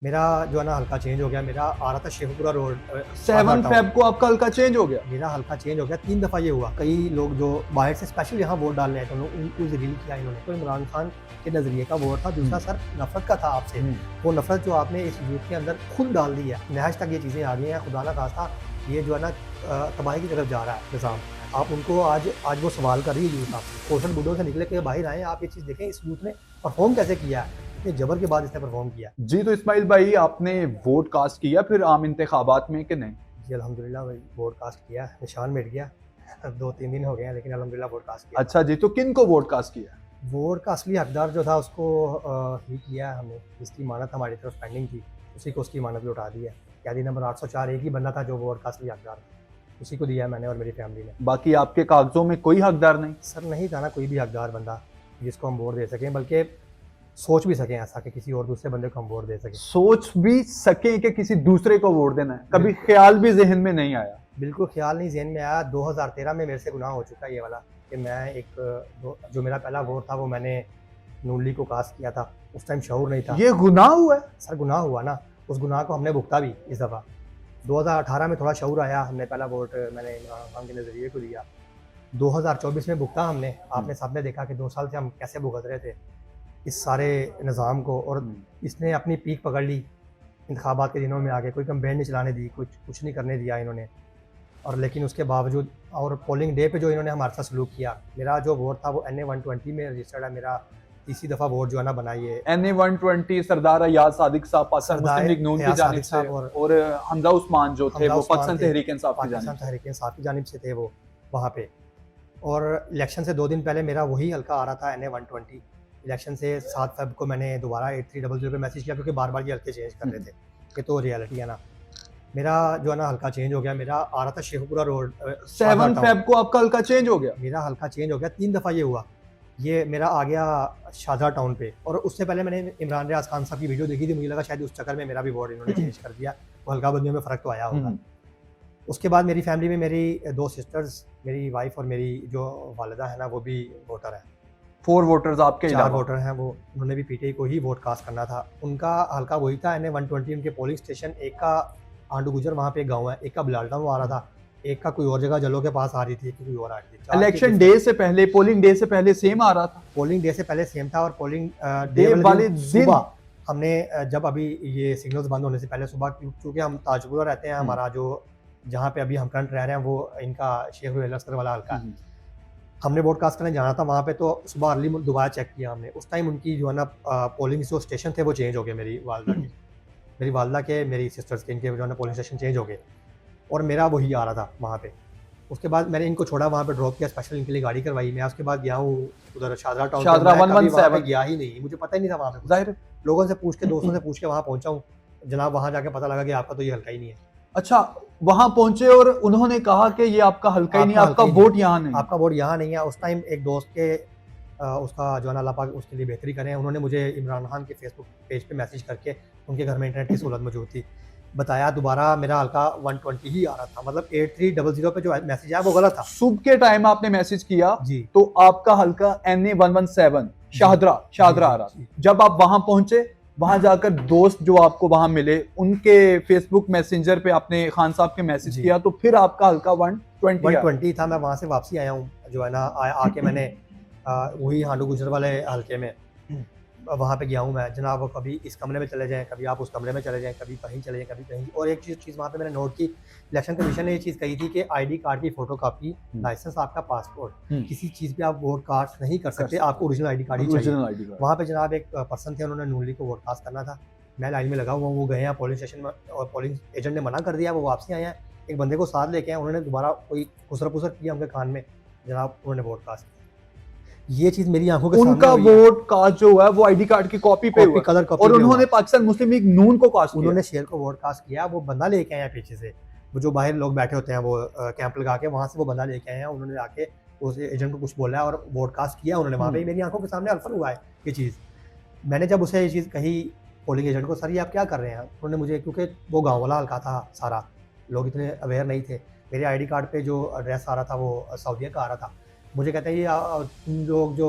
मेरा जो है ना हल्का चेंज हो गया। मेरा आ रहा था Shekhpura road Sharda 7 town. Feb को आपका हल्का चेंज हो गया। मेरा हल्का चेंज हो गया 3 दफ़ा ये हुआ। कई लोग जो बाहर से स्पेशल यहाँ वोट डालने आए थे उनको ज़लील किया इन्होंने। तो इमरान खान के नज़रिए का वोट था। दूसरा सर नफ़रत का था आपसे। वो नफ़रत जो आपने इस यूथ के अंदर खुद डाल दी है। नहज तक ये चीज़ें आ गई हैं। खुदा ना खास्ता ये जो है ना तबाही की तरफ जा रहा है निज़ाम। आप उनको आज वो सवाल कर रही है यूथ आपसे। पोषण बुड्ढों से निकले के बाहर आए आप ये चीज़ देखें इस यूथ ने परफ़ॉर्म कैसे किया है। इतने जबर के बाद इसने परफ़ॉर्म किया। जी, तो इस्माइल भाई आपने वोट कास्ट किया फिर आम इंतखाबात में कि नहीं? जी, अल्हम्दुलिल्लाह भाई वोट कास्ट किया, निशान मिट गया। 2-3 दिन हो गए हैं लेकिन अल्हम्दुलिल्लाह वोट कास्ट किया। अच्छा जी, तो किन को वोट कास्ट किया? वोट का असली हकदार जो था उसको ही किया हमने, जिसकी ज़मानत हमारी तरफ पेंडिंग थी, उसी को उसकी ज़मानत लौटा दी है। कैदी नंबर 804 एक ही बंदा था जो वोट का असली हकदार था, उसी को दिया है मैंने और मेरी फैमिली ने। बाकी आपके कागजों में कोई हकदार नहीं? सर नहीं था ना कोई भी हकदार बंदा जिसको हम वोट दे सकें, बल्कि सोच भी सकें ऐसा कि किसी और दूसरे बंदे को हम वोट दे सकें। सोच भी सके कि किसी दूसरे को वोट देना है, कभी ख्याल भी ज़हन में नहीं आया? बिल्कुल ख़्याल नहीं ज़हन में आया। 2013 में मेरे से गुनाह हो चुका है ये वाला कि मैं जो मेरा पहला वोट था वो मैंने नून लीग को कास्ट किया था। उस टाइम शऊर नहीं था। ये गुनाह हुआ है? सर गुनाह हुआ ना, उस गुनाह को हमने भुगता भी इस दफ़ा। 2018 में थोड़ा शऊर आया, हमने पहला वोट मैंने इमरान खान के नज़रिए को दिया। 2024 में भुगता हमने। आपने सबने देखा कि 2 साल से हम कैसे भुगत रहे थे इस सारे निज़ाम को, और इसने अपनी पीक पकड़ ली इंतखाबात के दिनों में आके। कोई कैंपेन नहीं चलाने दी, कुछ नहीं करने दिया इन्होंने। और लेकिन उसके बावजूद और पोलिंग डे पे जो इन्होंने हमारे साथ सलूक किया, मेरा जो वोट था वो NA 120 में रजिस्टर्ड है। मेरा तीसरी दफ़ा वोट जो है ना बना ये NA 120 सरदार अयाज सादिक साहब पाकिस्तान मुस्लिम लीग नून की अयाज जानिब सादिक से, साहब और हमजा उस्मान जो थे हमजा वो उस्मान पाकिस्तान थे, तहरीक इंसाफ की पाकिस्तान जानिब से। तहरीक इंसाफ की जानिब से थे वो वहाँ पे। और इलेक्शन से 2 दिन पहले मेरा वही हल्का आ रहा था NA 120। इलेक्शन से 7 फ़रवरी को मैंने दोबारा 8300 पे मैसेज किया क्योंकि बार-बार ये हल्के चेंज कर रहे थे। ये तो रियलिटी है ना। मेरा जो है ना हल्का चेंज हो गया। मेरा आ रहा था शेखपुरा रोड 7 फेब को आपका हल्का चेंज हो गया? मेरा हल्का चेंज हो गया। 3 दफ़ा ये हुआ। ये मेरा आ गया शाहजहाँ टाउन पे, और उससे पहले मैंने इमरान रियाज खान साहब की वीडियो देखी थी। मुझे लगा शायद उस चक्कर में मेरा भी वोट इन्होंने चेंज कर दिया। वो हल्का बंदियों में फ़र्क तो आया होगा। उसके बाद मेरी फैमिली में मेरी 2 सिस्टर्स, मेरी वाइफ और मेरी जो वालिदा है ना वो भी वोटर है। 4 वोटर्स आपके 4 अलावा? वोटर हैं वो। उन्होंने भी PTI को ही वोट कास्ट करना था। उनका हल्का वही था NA 120। उनके पोलिंग स्टेशन एक का आंडू गुजर वहाँ पे एक गाँव है, एक का बिलाल टाउन आ रहा था, एक का कोई और जगह जलो के पास आ रही थी, एक की कोई और आ रही थी। 4 के इलेक्शन डिफरेंट। डे से पहले, पोलिंग डे से पहले सेम आ रहा था? पोलिंग डे से पहले सेम था, और पोलिंग डे डे वाले वाले दिन दिन? सुबह हमने जब अभी ये सिग्नल्स बंद होने से पहले सुबह, क्योंकि हम ताजपुरा रहते हैं, हमारा जो जहाँ पे अभी हम करंट रह रहे हैं वो इनका शेख रुहेल अस्कर वाला हल्का है। हमने वोट कास्ट करने जाना था वहाँ पे, तो सुबह अर्ली दोबारा चेक किया हमने। उस टाइम उनकी जो है ना पोलिंग जो स्टेशन थे वो चेंज हो गए। मेरी वालिदा के मेरी सिस्टर्स के, इनके जो है ना पोलिंग स्टेशन चेंज हो गए, और मेरा वही आ रहा था वहाँ पे। उसके बाद मैंने इनको छोड़ा, वहाँ पे ड्रॉप किया, स्पेशल इनके लिए गाड़ी करवाई। मैं उसके बाद गया हूँ उधर शाहजहाँ टाउन पे। शाहजहाँ मैं कभी वहाँ पे 117 गया ही नहीं, मुझे पता ही नहीं था वहाँ पे कुछ। ज़ाहिर है। लोगों से पूछ के, दोस्तों से पूछ के वहाँ पहुँचा हूँ। जनाब वहाँ जाके पता लगा कि आपका तो ये हल्का ही नहीं है। अच्छा, वहाँ पहुँचे और उन्होंने कहा कि ये आपका हल्का ही नहीं है, आपका वोट यहाँ नहीं है। आपका वोट यहाँ नहीं है। उस टाइम एक दोस्त के उसका जो है ना अल्लाह पाक उसके लिए बेहतरी करें, उन्होंने मुझे इमरान खान के फेसबुक पेज पे मैसेज करके, उनके घर में इंटरनेट की सहूलत मौजूद थी, बताया दोबारा मेरा हल्का 120 ही आ रहा था। मतलब 8300 पे जो मैसेज आया वो गलत था। सुबह के टाइम आपने मैसेज किया जी। तो आपका हल्का NA 117 शाहदरा आ रहा था। जब आप वहां पहुंचे, वहां जाकर दोस्त जो आपको वहां मिले, उनके फेसबुक मैसेंजर पे आपने खान साहब के मैसेज किया, तो फिर आपका हल्का 120 था। मैं वहाँ से वापसी आया हूँ जो है ना, आके मैंने वही हांडू गुजर वाले हल्के में वहाँ पे गया हूँ मैं। जनाब कभी इस कमरे में चले जाएँ, कभी आप उस कमरे में चले जाएँ, कभी कहीं चले जाएँ, कभी कहीं। और एक चीज़ वहाँ पे मैंने नोट की, इलेक्शन कमीशन ने ये चीज़ कही थी कि ID कार्ड की फ़ोटोकॉपी, लाइसेंस, आपका पासपोर्ट, किसी चीज़ पे आप वोट कास्ट नहीं कर सकते, आपको ओरिजिनल ID कार्ड ही चाहिए। वहाँ पे जनाब एक पर्सन थे, उन्होंने नून लीग को वोट कास्ट करना था। मैं लाइन में लगा हुआ हूँ, वो गए हैं पोलिंग स्टेशन में, और पोलिंग एजेंट ने मना कर दिया, वो वापसी आए हैं। एक बंदे को साथ लेके आए, उन्होंने दोबारा कोई खुसर-पुसर किया उनके कान में, जनाब उन्होंने वोट कास्ट किया। ये चीज़ मेरी आंखों के सामने उनका हुई है। वोट कास्ट जो है वो ID कार्ड की कॉपी पे हुआ, कलर कॉपी और पे उन्होंने हुआ। पाकिस्तान मुस्लिम लीग नून को कास्ट किया। उन्होंने शेर को वोट कास्ट किया। वो बंदा लेके आए हैं पीछे से, वो जो बाहर लोग बैठे होते हैं वो कैंप लगा के, वहाँ से वो बंदा लेके आए हैं। उन्होंने आके उस एजेंट को कुछ बोला है और वोट कास्ट किया उन्होंने वहाँ पे। मेरी आंखों के सामने अल्फर हुआ है ये चीज़। मैंने जब उसे ये चीज़ कही पोलिंग एजेंट को, सर ये आप क्या कर रहे हैं? उन्होंने मुझे, क्योंकि वो गाँव वाला हल्का था सारा, लोग इतने अवेयर नहीं थे। मेरे ID कार्ड पे जो एड्रेस आ रहा था वो सऊदीया का आ रहा था। मुझे कहते हैं ये तुम लोग जो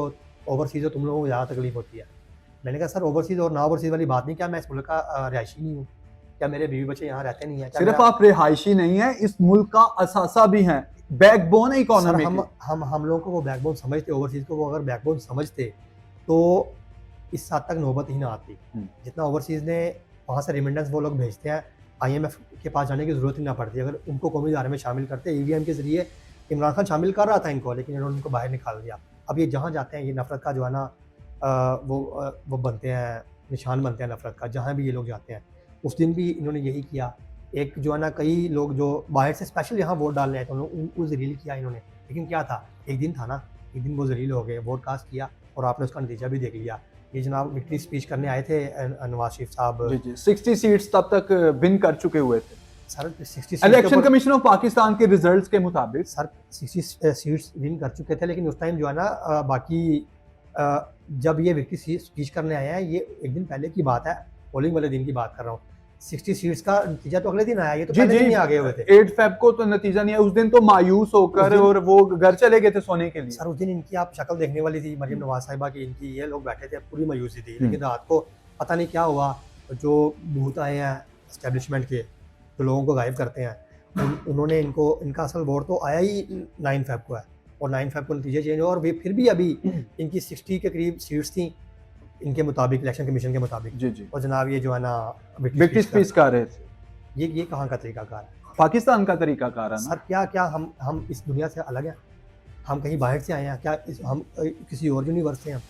ओवरसीज़ हो, तुम लोगों को ज़्यादा तकलीफ होती है। मैंने कहा सर ओवरसीज़ और ना ओवरसीज़ वाली बात नहीं, क्या मैं इस मुल्क का रिहायशी नहीं हूँ? क्या मेरे बीवी बच्चे यहाँ रहते नहीं हैं? क्या सिर्फ मेरा आप रिहायशी नहीं है, इस मुल्क का असासा भी हैं, बैकबोन है सर इकोनॉमी की। हम लोगों को वो बैकबोन समझते, ओवरसीज़ को वो अगर बैकबोन समझते, तो इस हद तक नौबत ही ना आती। जितना ओवरसीज़ ने वहाँ से रिमिटेंस वो लोग भेजते हैं, IMF के पास जाने की ज़रूरत ही ना पड़ती। अगर उनको कौमी इदारे में शामिल करते, EVM के ज़रिए इमरान खान शामिल कर रहा था इनको, लेकिन इन्होंने उनको बाहर निकाल दिया। अब ये जहाँ जाते हैं, ये नफ़रत का जो है ना वो बनते हैं, निशान बनते हैं नफ़रत का, जहाँ भी ये लोग जाते हैं। उस दिन भी इन्होंने यही किया। एक जो है ना, कई लोग जो बाहर से स्पेशल यहाँ वोट डालने आए थे, उनको ज़लील किया इन्होंने। लेकिन क्या था, एक दिन था ना, एक दिन वो ज़लील हो गए, वोट कास्ट किया और आपने उसका नतीजा भी देख लिया। ये जनाब विक्ट्री स्पीच करने आए थे नवाज शरीफ साहब। जी जी, 60 सीट्स तब तक विन कर चुके हुए थे। Sir 60 election commission of Pakistan के रिजल्ट्स के मुताबिक सर 60 सीट्स विन कर चुके थे, लेकिन उस टाइम जो है ना बाकी जब ये विक्ट्री स्पीच करने आए हैं, ये एक दिन पहले की बात है, पोलिंग वाले दिन की बात कर रहा हूँ। 60 सीट्स का नतीजा तो अगले दिन आया, ये तो पहले दिन ही आ गए हुए थे। 8 फेब को तो नतीजा नहीं है, उस दिन तो मायूस होकर और वो घर चले गए थे सोने के लिए। सर उस दिन इनकी आप शक्ल देखने वाली थी, मरियम नवाज साहिबा की, इनकी, ये लोग बैठे थे, पूरी मायूसी थी। लेकिन रात को पता नहीं क्या हुआ, जो भूत आए हैं एस्टेब्लिशमेंट के, जो लोगों को गायब करते हैं, उन्होंने इनका असल वोट तो आया ही 9 फेब को है, और 9 फेब को नतीजे चेंज हुआ, और फिर भी अभी इनकी 60 के करीब सीट्स थी इनके मुताबिक, इलेक्शन कमीशन के मुताबिक। जी जी, और जनाब ये जो है ना विक्ट्री स्पीच कर रहे थे। ये कहाँ का तरीकाकार है? पाकिस्तान का तरीकाकार है ना सर क्या हम इस दुनिया से अलग हैं? हम कहीं बाहर से आए हैं क्या? हम किसी और यूनिवर्स से हैं?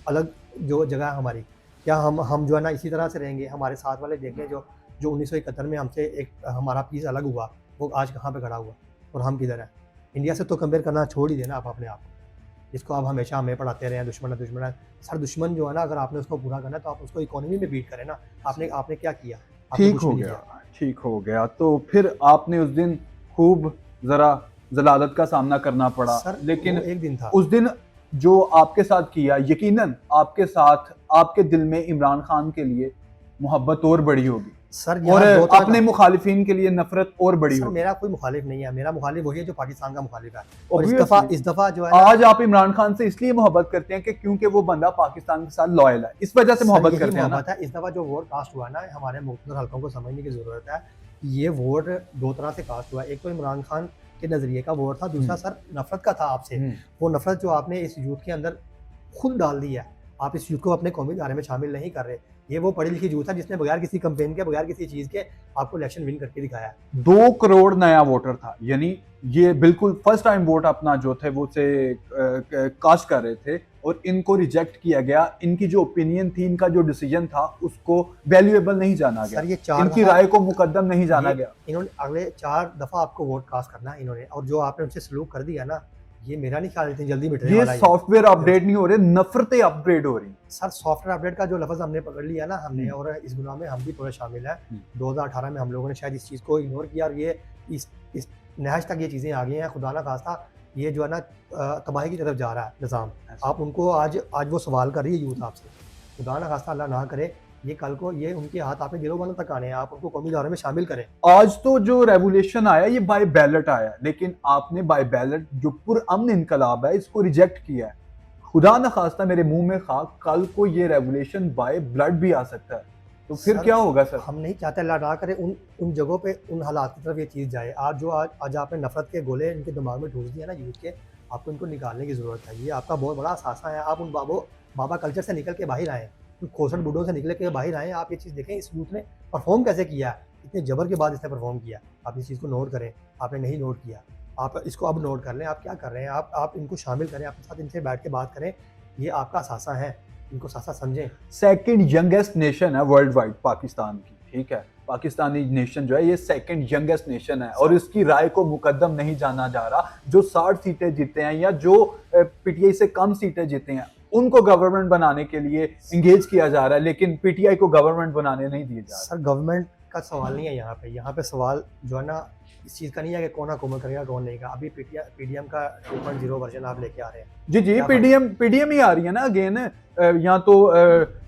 अलग जो जगह है हमारी, क्या हम जो है ना इसी तरह से रहेंगे? हमारे साथ वाले देखें, जो 1971 में हमसे एक हमारा पीस अलग हुआ, वो आज कहाँ पे खड़ा हुआ, और हम किधर हैं? इंडिया से तो कंपेयर करना छोड़ ही देना आप अपने आप को, जिसको आप हमेशा हमें पढ़ाते रहे हैं दुश्मन है। सर दुश्मन जो है ना, अगर आपने उसको पूरा करना है तो आप उसको इकोनॉमी में बीट करें ना। आपने क्या किया? आपने ठीक कुछ हो नहीं गया, किया। ठीक हो गया। तो फिर आपने उस दिन खूब जरा जलालत का सामना करना पड़ा, सर लेकिन वो एक दिन था। उस दिन जो आपके साथ किया, यकीनन आपके साथ, आपके दिल में इमरान खान के लिए मोहब्बत और बड़ी होगी, सर और यहाँ दो तरह अपने मुखालिफिन के लिए नफरत और बड़ी सर होगी। मेरा कोई मुखालिफ नहीं है, मेरा मुखालिफ वही है जो पाकिस्तान का मुखालिफ है। और Obviously, इस दफा जो है ना, आज आप इमरान खान से इसलिए मोहब्बत करते हैं कि क्योंकि वो बंदा पाकिस्तान के साथ लॉयल है, इस वजह से सर मोहब्बत यही करते हैं ना। मोहब्बत है। इस दफा जो वोट कास्ट हुआ ना, हमारे मुख्तलिफ हल्कों को समझने की जरूरत है। ये वोट दो तरह से कास्ट हुआ, एक तो इमरान खान के नजरिए का वोट था, दूसरा सर नफरत का था आपसे। वो नफरत जो आपने इस यूथ के अंदर खुद डाल दी है, आप इस यूथ को अपने कौमी इदारे में शामिल नहीं कर रहे। ये वो पढ़ी लिखी यूथ है जिसने बगैर किसी कंपेन के, बगैर किसी चीज़ के आपको इलेक्शन विन करके दिखाया है। 2 करोड़ नया वोटर था, यानी ये बिल्कुल फर्स्ट टाइम वोट अपना जो थे वो से कास्ट कर रहे थे, और इनको रिजेक्ट किया गया। इनकी जो ओपिनियन थी, इनका जो डिसीजन था, उसको वैल्यूएबल नहीं जाना गया। सर ये 4 इनकी राय को मुकद्दम नहीं जाना गया। इन्होंने अगले 4 दफा आपको वोट कास्ट करना है इन्होंने, और जो आपने उनसे सलूक कर दिया ना, ये मेरा नहीं ख्याल इतनी जल्दी मिटने ये वाला है। सॉफ्टवेयर अपडेट नहीं हो रहे, नफरतें अपग्रेड हो रही। सर सॉफ्टवेयर अपडेट का जो लफ्ज़ हमने पकड़ लिया ना हमने, और इस गुनाह में हम भी थोड़े शामिल हैं। 2018 में हम लोगों ने शायद इस चीज़ को इग्नोर किया, और ये इस नहज तक ये चीज़ें आ गई हैं। खुदा ना खास्ता ये जो है ना तबाही की तरफ जा रहा है निज़ाम। आप उनको आज वो सवाल कर रही है यूथ आपसे, खुदा ना खास्ता अल्लाह ना करे ये कल को ये उनके हाथ आपने गिरोबानों तक आने हैं, आप उनको कौमी इदारे में शामिल करें। आज तो जो रेवोल्यूशन आया ये बाय बैलेट आया, लेकिन आपने बाय बैलेट जो पुरअमन इनकलाब है इसको रिजेक्ट किया है। खुदा न खास्ता मेरे मुंह में खाक, कल को ये रेवोल्यूशन बाय ब्लड भी आ सकता है, तो फिर सर, क्या होगा सर? हम नहीं चाहते अल्लाह ना करे उन जगहों पे, उन हालात की तरफ ये चीज़ जाए। आज आपने नफरत के गोले इनके दिमाग में ठूस दिया ना यूथ के, आपको इनको निकालने की ज़रूरत है। ये आपका बहुत बड़ा असासा है। आप उन बाबा कल्चर से निकल के बाहर आए, उन खोसट बूढ़ों से निकल के बाहर आए। आप ये चीज़ देखें, इस यूथ ने परफॉर्म कैसे किया है, इतने जबर के बाद इसने परफॉर्म किया। आप इस चीज़ को नोट करें, आपने नहीं नोट किया, आप इसको अब नोट कर लें। आप क्या कर रहे हैं, आप इनको शामिल करें, अपने साथ इनसे बैठ के बात करें। ये आपका सासा है, इनको सासा समझें। सेकंड यंगेस्ट नेशन है वर्ल्ड वाइड पाकिस्तान की, ठीक है? पाकिस्तानी नेशन जो है ये सेकंड यंगेस्ट नेशन है, और इसकी राय को मुकद्दम नहीं जाना जा रहा। जो 60 सीटें जीते हैं या जो पीटीआई से कम सीटें जीते हैं, उनको गवर्नमेंट बनाने के लिए इंगेज किया जा रहा है, लेकिन पीटीआई को गवर्नमेंट बनाने नहीं दिए जा रहा। सर गवर्नमेंट का सवाल नहीं है यहाँ पे सवाल जो है ना इस चीज़ का नहीं है कि कौन हुकूमत करेगा कौन नहीं का। अभी पीडीएम का 2.0 वर्जन आप लेके आ रहे हैं। जी जी, पीडीएम ही आ रही है ना अगेन। यहाँ तो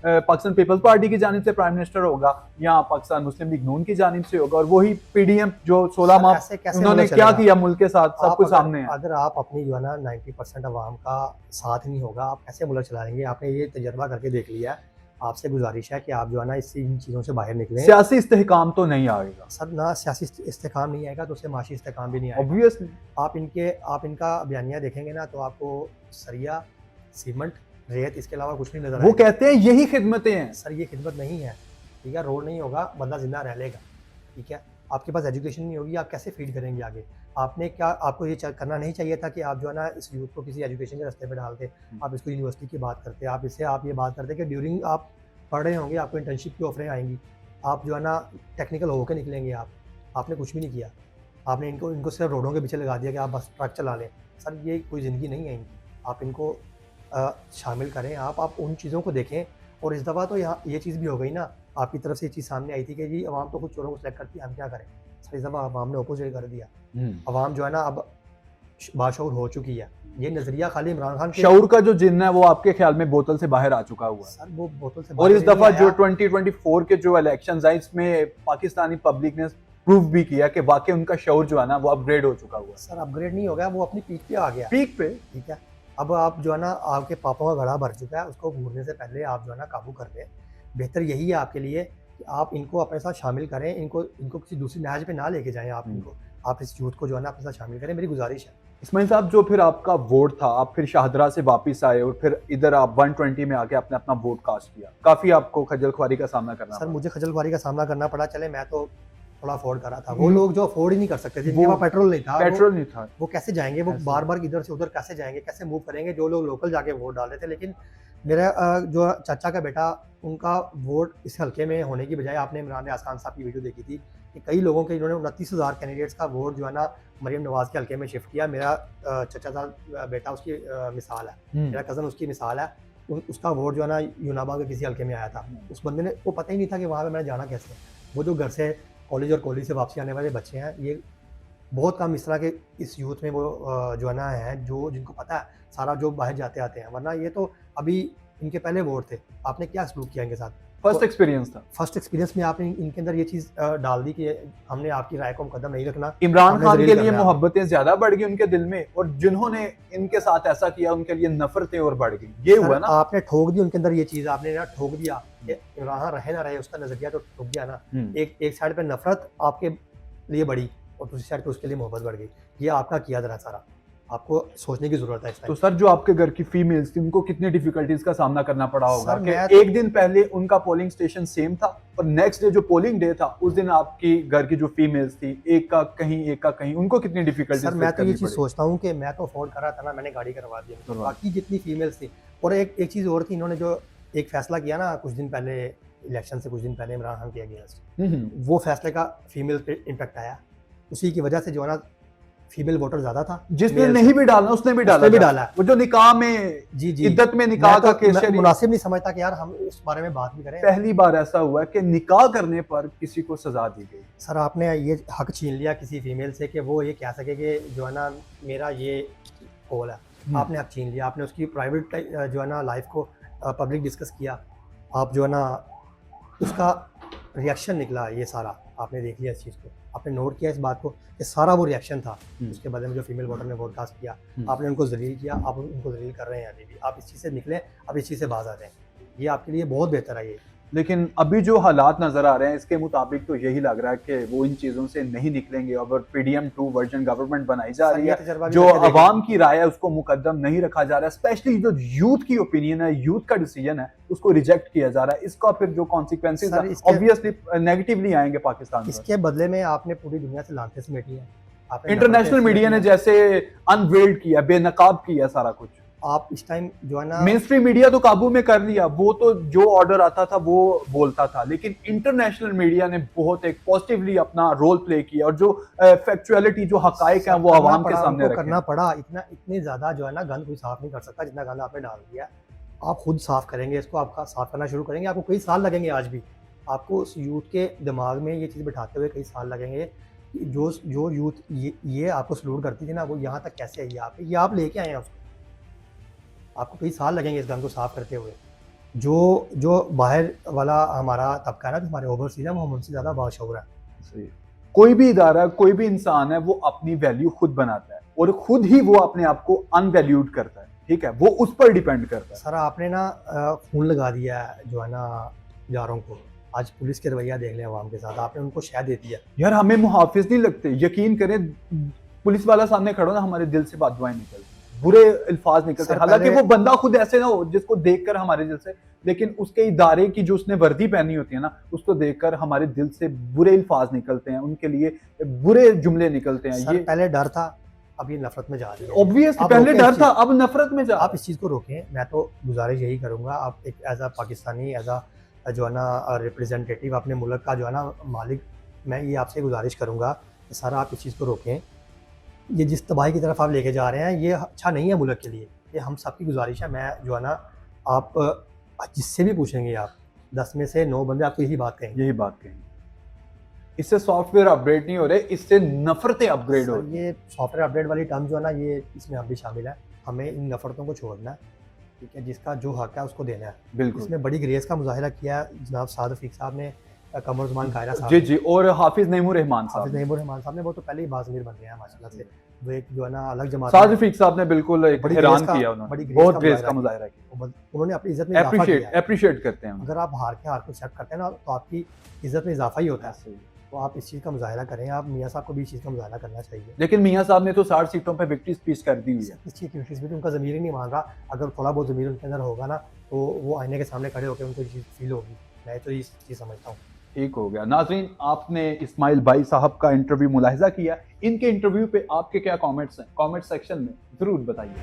पाकिस्तान पीपल्स पार्टी की जानिब से प्राइम मिनिस्टर होगा, यहाँ पाकिस्तान मुस्लिम लीग नून की जानिब से होगा, और वही पीडीएम जो 16 माह उन्होंने क्या किया मुल्क के साथ, सब कुछ सामने है। अगर आप अपनी जो है ना 90% अवाम का साथ नहीं होगा, आप कैसे मुल्क चलाएंगे? आपने ये तजर्बा करके देख लिया है। आपसे गुजारिश है कि आप जो है ना इन चीज़ों से बाहर निकलें। सियासी इस्तेहकाम तो नहीं आएगा सर ना सियासी इस्तेकाम नहीं आएगा तो उससे माशी इस्तेकाम भी नहीं आएगा। ऑब्वियसली। आप इनका बयानिया देखेंगे ना तो आपको सरिया, सीमेंट, रेत इसके अलावा कुछ नहीं नजर वो आएगा। कहते हैं यही खिदमतें हैं। सर ये खिदमत नहीं है, ठीक है। रोड नहीं होगा, बंदा जिंदा रह लेगा, ठीक है। आपके पास एजुकेशन नहीं होगी, आप कैसे फीड करेंगे आगे? आपको ये करना नहीं चाहिए था कि आप जो है ना इस यूथ को किसी एजुकेशन के रास्ते पे डालते। आप इसको यूनिवर्सिटी की बात करते, आप ये बात करते कि ड्यूरिंग आप पढ़ रहे होंगे आपको इंटर्नशिप की ऑफरें आएंगी, आप जो है ना टेक्निकल होकर निकलेंगे। आपने कुछ भी नहीं किया, आपने इनको सिर्फ रोडों के पीछे लगा दिया कि आप बस ट्रक चला लें। सर ये कोई ज़िंदगी नहीं है इनकी, आप इनको शामिल करें। आप उन चीज़ों को देखें। और इस दफ़ा तो यहाँ ये चीज़ भी हो गई ना, आपकी तरफ से ये चीज़ सामने आई थी कि जी अवाम तो खुद चोरों को सेलेक्ट करती है, हम क्या करें। सर इस दफ़ा अवाम ने अपोजिट कर दिया। अवाम जो है ना अब बाशऊर हो चुकी है। ये नज़रिया खाली इमरान खान के शऊर का जो जिन्न है वो आपके ख्याल में बोतल से बाहर आ चुका हुआ है। सर वो बोतल से और इस बाहर दफा नहीं जो आया। 2024 के जो इलेक्शंस आए इसमें पाकिस्तानी पब्लिक ने प्रूव भी किया कि वाकई उनका शऊर जो है ना वो अपग्रेड हो चुका हुआ है। सर अपग्रेड नहीं हो गया, वो अपनी पीक पे आ गया, पीक पे। ठीक है। अब आप जो है ना आपके पापों का घड़ा भर चुका है, उसको घूरने से पहले आप जो है ना काबू कर लें। बेहतर यही है आपके लिए कि आप इनको अपने साथ शामिल करें, इनको किसी दूसरी नहज पे ना लेके जाएं। आप इस यूथ को जो है ना अपने साथ शामिल करें, मेरी गुजारिश है। इस्माइल साहब, जो फिर आपका वोट था, आप फिर शाहदरा से वापस आए और फिर इधर आप 120 में आके आपने अपना वोट कास्ट किया, काफी आपको खजल खुआरी का सामना करना सर पड़ा। मुझे खजल खुआरी का सामना करना पड़ा। चले मैं तो थोड़ा अफोर्ड कर रहा था, वो लोग जो अफोर्ड ही नहीं कर सकते थे, जिनके पास पेट्रोल नहीं था, पेट्रोल नहीं था, वो कैसे जाएंगे? वो कैसे? बार बार इधर से उधर कैसे जाएंगे, कैसे मूव करेंगे? जो लोग लोकल जाके वोट डाल रहे थे। लेकिन मेरा जो चाचा का बेटा, उनका वोट इस हल्के में होने की बजाय, आपने इमरान रियाज खान साहब की वीडियो देखी थी कि कई लोगों के इन्होंने 29,000 कैंडिडेट्स का वोट जो है ना मरीम नवाज के हल्के में शिफ्ट किया। मेरा चाचा साहब बेटा उसकी मिसाल है, मेरा कज़न उसकी मिसाल है। उसका वोट जो है ना यूनाबा के किसी हल्के में आया था। उस बंदे ने, वो पता ही नहीं था कि वहाँ पे मैंने जाना कैसे है। वो जो घर से कॉलेज और कॉलेज से वापसी आने वाले बच्चे हैं, ये बहुत कम इस तरह के इस यूथ में वो जो है ना है जो जिनको पता है सारा, जो बाहर जाते आते हैं। वरना ये तो अभी इनके पहले वोट थे, आपने क्या सलूक किया इनके साथ? फर्स्ट एक्सपीरियंस था। फर्स्ट एक्सपीरियंस में आपने इनके अंदर ये चीज़ डाल दी कि हमने आपकी राय को मुकद्दम नहीं रखना। इमरान हमने खान जलील के करना लिए है। मोहब्बतें ज्यादा बढ़ गई उनके दिल में, और जिन्होंने इनके साथ ऐसा किया उनके लिए नफरतें और बढ़ गई। ये सर, हुआ ना, आपने ठोक दी उनके अंदर ये चीज़, आपने ना ठोक दिया कि इमरान रहे ना रहे, उसका नजरिया तो ठोक गया ना। एक साइड पे नफरत आपके लिए बढ़ी और दूसरी साइड पे उसके लिए मोहब्बत बढ़ गई। ये आपका किया जरा सारा, आपको सोचने की जरूरत है इस तो टाइम। सर जो आपके घर की फीमेल्स थी उनको कितनी डिफिकल्टीज का सामना करना पड़ा होगा सर, कि मैं तो- एक दिन पहले उनका पोलिंग स्टेशन सेम था और नेक्स्ट डे जो पोलिंग डे था उस दिन आपकी घर की जो फीमेल्स थी एक का कहीं, उनको कितनी डिफिकल्टीज सर मैं तो ये चीज़ सोचता हूँ कि मैं तो अफोर्ड कर रहा था ना, मैंने गाड़ी करवा दी। करवा दी। बाकी जितनी फीमेल्स थी, और एक चीज़ और थी, इन्होंने जो एक फैसला किया ना कुछ दिन पहले, इलेक्शन से कुछ दिन पहले इमरान खान के अगेंस्ट, वो फैसले का फीमेल पे इम्पैक्ट आया। उसी की वजह से जो है ना फीमेल वोटर ज्यादा था। जिसने male नहीं भी डालना उसने भी डाला, डाला। वो जो निकाह में जी जी, इद्दत में निकाह का केस मैं है, मुनासिब नहीं समझता कि यार हम इस बारे में बात भी करें। पहली बार ऐसा हुआ कि निकाह करने पर किसी को सजा दी गई। सर आपने ये हक छीन लिया किसी फीमेल से कि वो ये कह सके कि जो है ना मेरा ये कॉल है। आपने हक छीन लिया, आपने उसकी प्राइवेट जो है ना लाइफ को पब्लिक डिस्कस किया। आप जो है ना उसका रिएक्शन निकला, ये सारा आपने देख लिया इस चीज़ को, आपने नोट किया इस बात को कि सारा वो रिएक्शन था। उसके बदले में जो फीमेल वोटर ने वोटकास्ट किया, आपने उनको जलील किया, आप उनको जलील कर रहे हैं अभी भी। आप इस चीज़ से निकलें, अब इस चीज़ से बाज आ जाएं, ये आपके लिए बहुत बेहतर है। ये लेकिन अभी जो हालात नजर आ रहे हैं इसके मुताबिक तो यही लग रहा है कि वो इन चीजों से नहीं निकलेंगे और PDM 2 वर्जन गवर्नमेंट बनाई जा रही है, जो अवाम की राय है उसको मुकद्दम नहीं रखा जा रहा है। स्पेशली जो यूथ की ओपिनियन है, यूथ का डिसीजन है, उसको रिजेक्ट किया जा रहा है। इसका फिर जो कॉन्सिक्वेंसेस ऑब्वियसली नेगेटिवली आएंगे पाकिस्तान में। इसके बदले में आपने पूरी दुनिया से लानतें समेटी हैं। इंटरनेशनल मीडिया ने जैसे अनवेल्ड किया, बेनकाब किया सारा कुछ। आप इस टाइम जो है ना मेन स्ट्रीम मीडिया तो काबू में कर लिया, वो तो जो ऑर्डर आता था वो बोलता था, लेकिन इंटरनेशनल मीडिया ने बहुत एक पॉजिटिवली अपना रोल प्ले किया और जो फैक्चुअलिटी, जो हकाइक हैं वो आवाम के सामने रखे। करना पड़ा। इतने ज्यादा जो है ना गंद कोई साफ नहीं कर सकता जितना गंद आपने डाल दिया। आप खुद साफ करेंगे इसको, आपका साफ करना शुरू करेंगे, आपको कई साल लगेंगे। आज भी आपको उस यूथ के दिमाग में ये चीज़ बिठाते हुए कई साल लगेंगे। जो यूथ ये आपको सलूट करती थी ना, वो यहाँ तक कैसे आई? ये आप लेके आए हैं उसको। आपको कई साल लगेंगे इस गन को साफ करते हुए। जो बाहर वाला हमारा तबका है ना, जो हमारे ओवरसीज है, वो हमसे ज़्यादा बाशऊर है। कोई भी इदारा, कोई भी इंसान है, वो अपनी वैल्यू खुद बनाता है और खुद ही वो अपने आप को अनवैल्यूड करता है। ठीक है, वो उस पर डिपेंड करता है। सर आपने ना खून लगा दिया है जो है ना यारों को। आज पुलिस के रवैया देख लें अवाम के साथ, आपने उनको शह दे दिया। यार हमें मुहाफिज नहीं लगते, यकीन करें, पुलिस वाला सामने खड़ा हो ना, हमारे दिल से बददुआएं निकलती, बुरे अल्फाज निकलते सर हैं। हालांकि पहले- वो बंदा खुद ऐसे ना हो जिसको देखकर हमारे दिल से, लेकिन उसके इदारे की जो उसने वर्दी पहनी होती है ना, उसको देखकर हमारे दिल से बुरे अल्फाज निकलते हैं, उनके लिए बुरे जुमले निकलते हैं। सर ये पहले डर था, अब ये नफरत में जा रही है। ऑब्वियसली, आप पहले रोकें डर इस था, चीज़- अब नफरत में जा आप इस चीज़ को रोकें। मैं तो गुजारिश यही करूंगा, आप एक as a Pakistani, as a जो है ना रिप्रेजेंटेटिव, अपने मुल्क का जो है ना मालिक, मैं ये आपसे गुजारिश करूंगा कि सर आप इस चीज़ को रोकें। ये जिस तबाही की तरफ आप लेके जा रहे हैं ये अच्छा नहीं है मुल्क के लिए। ये हम सबकी गुजारिश है। मैं जो है ना, आप जिससे भी पूछेंगे आप 10 में से 9 बंदे आपको यही बात कहेंगे। यही बात कहेंगे। इससे सॉफ्टवेयर अपग्रेड नहीं हो रहे, इससे नफरतें अपग्रेड हो सर रही हैं। ये सॉफ्टवेयर अपडेट वाली टर्म जो है ना, ये इसमें हम भी शामिल है। हमें इन नफरतों को छोड़ना है, ठीक है, जिसका जो हक है उसको देना है। बिल्कुल इसमें बड़ी ग्रेस का मुजाहिरा किया है जनाब साद रफीक साहब ने, कमरुज़मान कायरा साहब जी ने, जी, और हाफिज नईमुर रहमान हाफिज साहब, नईमुर रहमान साहब ने। वो तो पहले ही बाज़मीर बन गए हैं माशाल्लाह से। वो एक जो है ना अलग जमात साद में- रफीक साहब ने बिल्कुल एक बड़ी हैरान ग्रेस का- किया बड़ी उन्होंने, ग्रेस बहुत का ग्रेस का मुजाहिरा मुजाहिरा किया, उन्होंने अपनी इज्जत में इजाफा एप्रिशिएट किया है। एप्रिशिएट करते हैं अगर आप हार को एक्सेप्ट करते हैं ना, तो आपकी इज्जत में इजाफा ही होता है। उन्होंने। तो आप इस चीज़ का मुजाहिरा करें। आप मियाँ साहब को भी इस चीज़ का मुजाहिरा करना चाहिए। लेकिन मियां साहब ने तो 60 सीटों पे विक्ट्री स्पीच कर दी हुई है। इस चीज़ की उनका ज़मीर ही नहीं मान रहा। अगर थोड़ा बहुत ज़मीर उनके अंदर होगा ना, तो वो आईने के सामने खड़े होकर उनको ये चीज़ फील होगी। मैं तो ये चीज़ समझता हूँ। ठीक हो गया। नाज़रीन, आपने इस्माइल भाई साहब का इंटरव्यू मुलाहिजा किया, इनके इंटरव्यू पे आपके क्या कमेंट्स हैं? कमेंट सेक्शन में ज़रूर बताइए।